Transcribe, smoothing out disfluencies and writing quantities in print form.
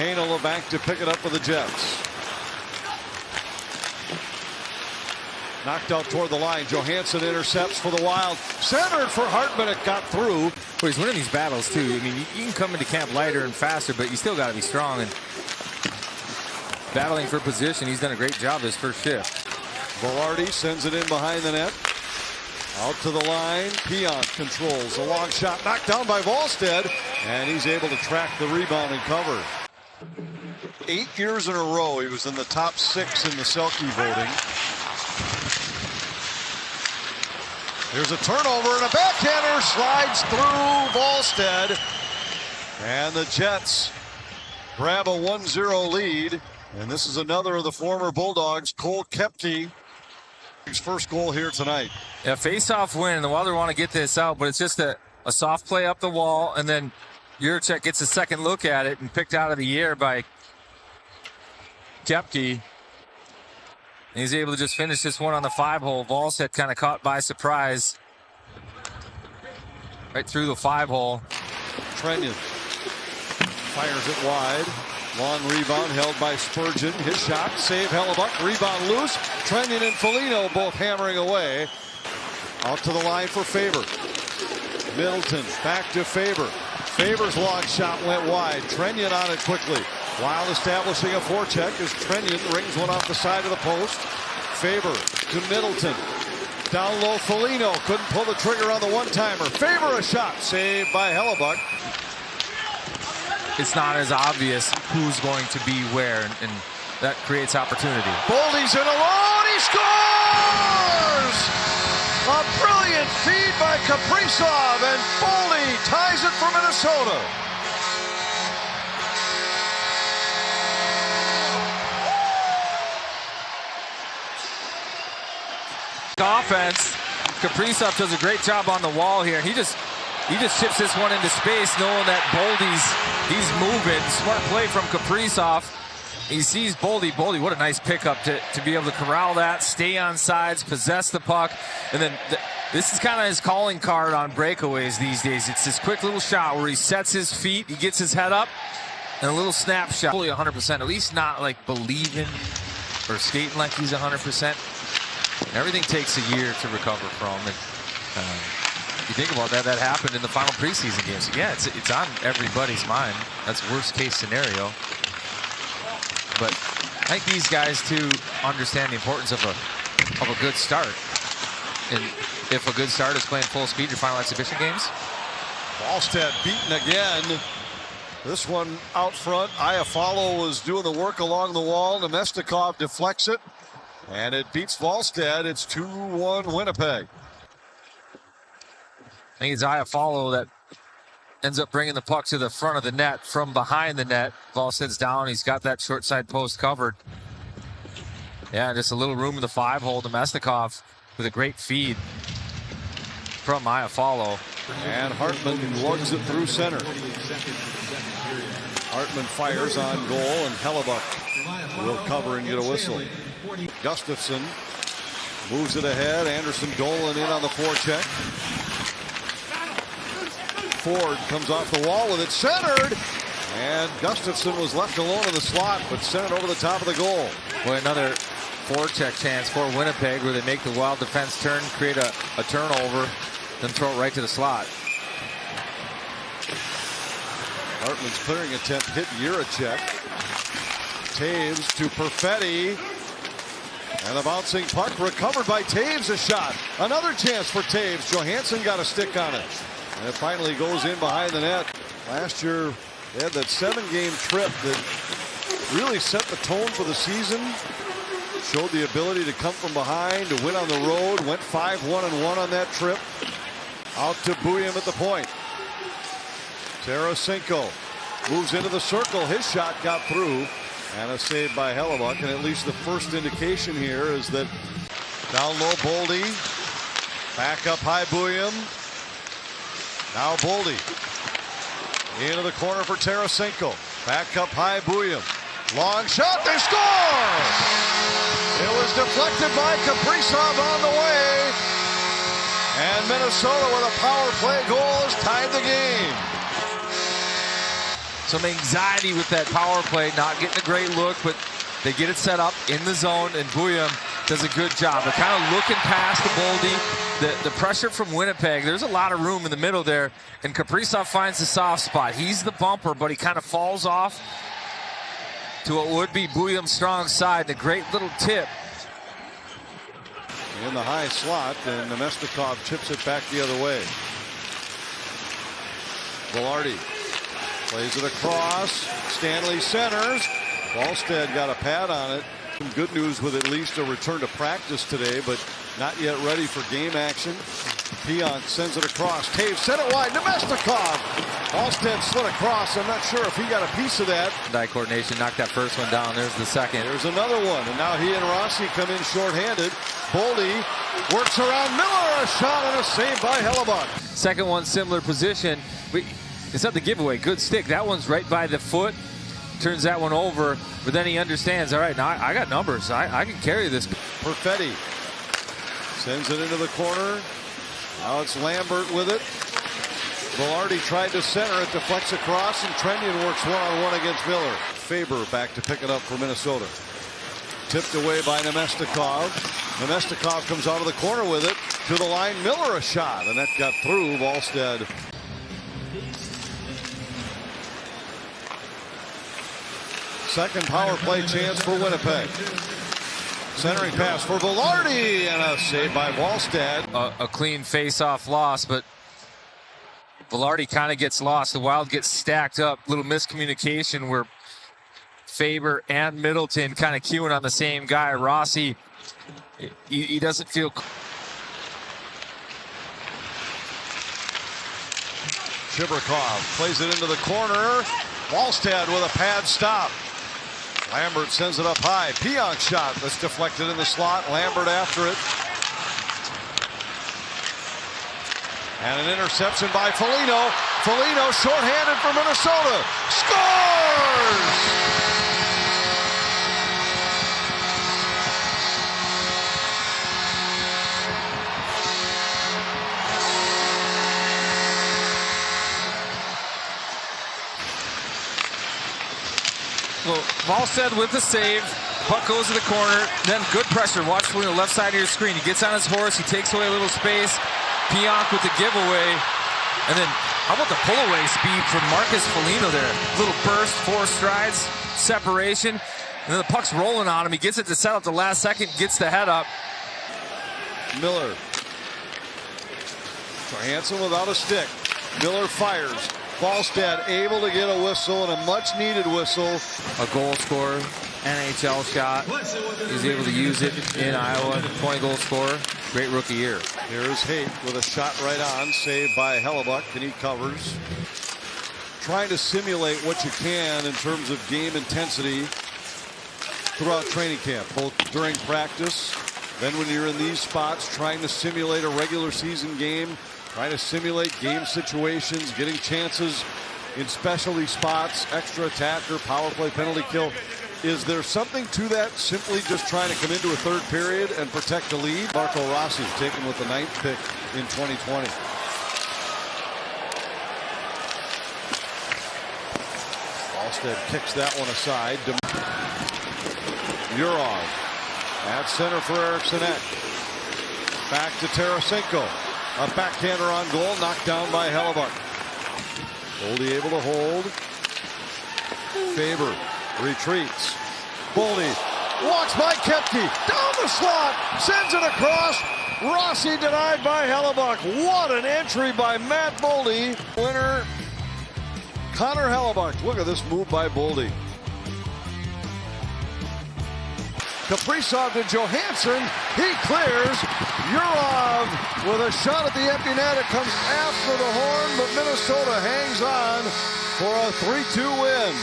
Kahnle back to pick it up for the Jets. Knocked out toward the line. Johansson intercepts for the Wild. Centered for Hartman. It got through. Well, he's winning these battles too. I mean, you can come into camp lighter and faster, but you still got to be strong and battling for position. He's done a great job this first shift. Velarde sends it in behind the net. Out to the line. Pion controls a long shot. Knocked down by Wallstedt. And he's able to track the rebound and cover. 8 years in a row, he was in the top 6 in the Selke voting. Here's a turnover and a backhander slides through Wallstedt. And the Jets grab a 1-0 lead. And this is another of the former Bulldogs, Cole Koepke. His first goal here tonight. Yeah, face-off win. The Wilder want to get this out, but it's just a soft play up the wall, and then Juracek gets a second look at it and picked out of the air by Koepke. And he's able to just finish this one on the 5-hole. Wallstedt kind of caught by surprise. Right through the 5-hole. Trenyon fires it wide. Long rebound held by Spurgeon. His shot, save Hellebuck. Rebound loose. Trenyon and Foligno both hammering away. Out to the line for Faber. Middleton back to Faber. Faber's long shot went wide. Trenyon on it quickly. Wild establishing a forecheck as Trenyon rings one off the side of the post. Faber to Middleton. Down low, Foligno couldn't pull the trigger on the one-timer. Faber a shot, saved by Hellebuck. It's not as obvious who's going to be where, and that creates opportunity. Boldy's in alone, he scores! A brilliant feed by Kaprizov, and Boldy ties it for Minnesota. Offense, Kaprizov does a great job on the wall here. He just chips this one into space, knowing that he's moving. Smart play from Kaprizov. He sees Boldy. Boldy, what a nice pickup to be able to corral that, stay on sides, possess the puck. And then this is kind of his calling card on breakaways these days. It's this quick little shot where he sets his feet, he gets his head up, and a little snapshot. Fully 100%, at least not like believing or skating like he's 100%. Everything takes a year to recover from. And you think about that happened in the final preseason games. Yeah, it's on everybody's mind. That's worst case scenario. But I think these guys too understand the importance of a good start. And if a good start is playing full speed your final exhibition games. Wallstedt beaten again. This one out front. Iafallo was doing the work along the wall. Nemestikov deflects it. And it beats Wallstedt. It's 2-1 Winnipeg. I think it's Iafallo that ends up bringing the puck to the front of the net from behind the net. Wallstedt's down. He's got that short side post covered. Yeah, just a little room in the 5-hole. Nemestikov with a great feed from Iafallo. And Hartman lugs it through center. Hartman fires on goal, and Hellebuck will cover and get a whistle. Gustafsson moves it ahead. Anderson Dolan in on the forecheck. Ford comes off the wall with it centered. And Gustafsson was left alone in the slot, but sent it over the top of the goal. Boy, another forecheck chance for Winnipeg where they make the Wild defense turn, create a turnover, then throw it right to the slot. Hartman's clearing attempt hit Juracek. Taves to Perfetti. And the bouncing puck recovered by Taves. A shot. Another chance for Taves. Johansson got a stick on it. And it finally goes in behind the net. Last year, they had that 7-game trip that really set the tone for the season. Showed the ability to come from behind, to win on the road. Went 5-1-1 on that trip. Out to Buyam at the point. Tarasenko moves into the circle. His shot got through. And a save by Hellebuck. And at least the first indication here is that down low, Boldy. Back up high, Buyam. Now Boldy. Into the corner for Tarasenko. Back up high, Buyam. Long shot, they score! It was deflected by Kaprizov on the way. And Minnesota with a power play goal has tied the game. some anxiety with that power play, not getting a great look, but they get it set up in the zone, and Buyam does a good job. They're kind of looking past the Boldy, the pressure from Winnipeg. There's a lot of room in the middle there, and Kaprizov finds the soft spot. He's the bumper, but he kind of falls off to what would be Buyam's strong side. And a great little tip. In the high slot, and Nemestikov chips it back the other way. Velarde plays it across. Stanley centers. Wallstead got a pad on it. Some good news with at least a return to practice today, but not yet ready for game action. Pionk sends it across. Taves sent it wide. Nemestikov. Wallstead slid across. I'm not sure if he got a piece of that. Die coordination knocked that first one down. There's the second. There's another one, and now he and Rossi come in shorthanded. Boldy works around Miller. A shot and a save by Hellebuyck. Second one, similar position. It's not the giveaway. Good stick. That one's right by the foot. Turns that one over, but then he understands, all right, now I got numbers. I can carry this. Perfetti sends it into the corner. Now it's Lambert with it. Velarde tried to center it, deflects across, and Trendian works one-on-one against Miller. Faber back to pick it up for Minnesota. Tipped away by Nemestikov. Nemestikov comes out of the corner with it. To the line, Miller a shot, and that got through. Wallstead. Second power play chance for Winnipeg. Centering pass for Velarde, and a save by Wallstead. A clean face-off loss, but Velarde kind of gets lost. The Wild gets stacked up. Little miscommunication where Faber and Middleton kind of queuing on the same guy. Rossi, he doesn't feel. Chibrikov plays it into the corner. Wallstead with a pad stop. Lambert sends it up high. Pionk shot that's deflected in the slot. Lambert after it. And an interception by Foligno. Foligno shorthanded for Minnesota. Scores! Well, Wallstead with the save. Puck goes to the corner. Then good pressure. Watch the left side of your screen. He gets on his horse. He takes away a little space. Pionk with the giveaway. And then how about the pull-away speed from Marcus Foligno there? Little burst, 4 strides, separation. And then the puck's rolling on him. He gets it to settle at the last second. Gets the head up. Miller. Johansson without a stick. Miller fires. Wallstead able to get a whistle, and a much-needed whistle. A goal scorer, NHL shot. He's able to use it in Iowa. 20-goal scorer. Great rookie year. Here's Haight with a shot right on, saved by Hellebuyck, and he covers. Trying to simulate what you can in terms of game intensity throughout training camp, both during practice, then when you're in these spots, trying to simulate a regular season game, trying to simulate game situations, getting chances in specialty spots, extra attacker, power play, penalty kill. Is there something to that, simply just trying to come into a third period and protect the lead? Marco Rossi taken with the 9th pick in 2020. Wallstead kicks that one aside. Yurov at center for Eriksson Ek. Back to Tarasenko. A backhander on goal, knocked down by Hellebuyck. Boldy able to hold. Faber retreats. Boldy walks by Kepke. Down the slot. Sends it across. Rossi denied by Hellebuyck. What an entry by Matt Boldy. Winner, Connor Hellebuyck. Look at this move by Boldy. Kaprizov to Johansson. He clears. Yurov with a shot at the empty net. It comes after the horn, but Minnesota hangs on for a 3-2 win.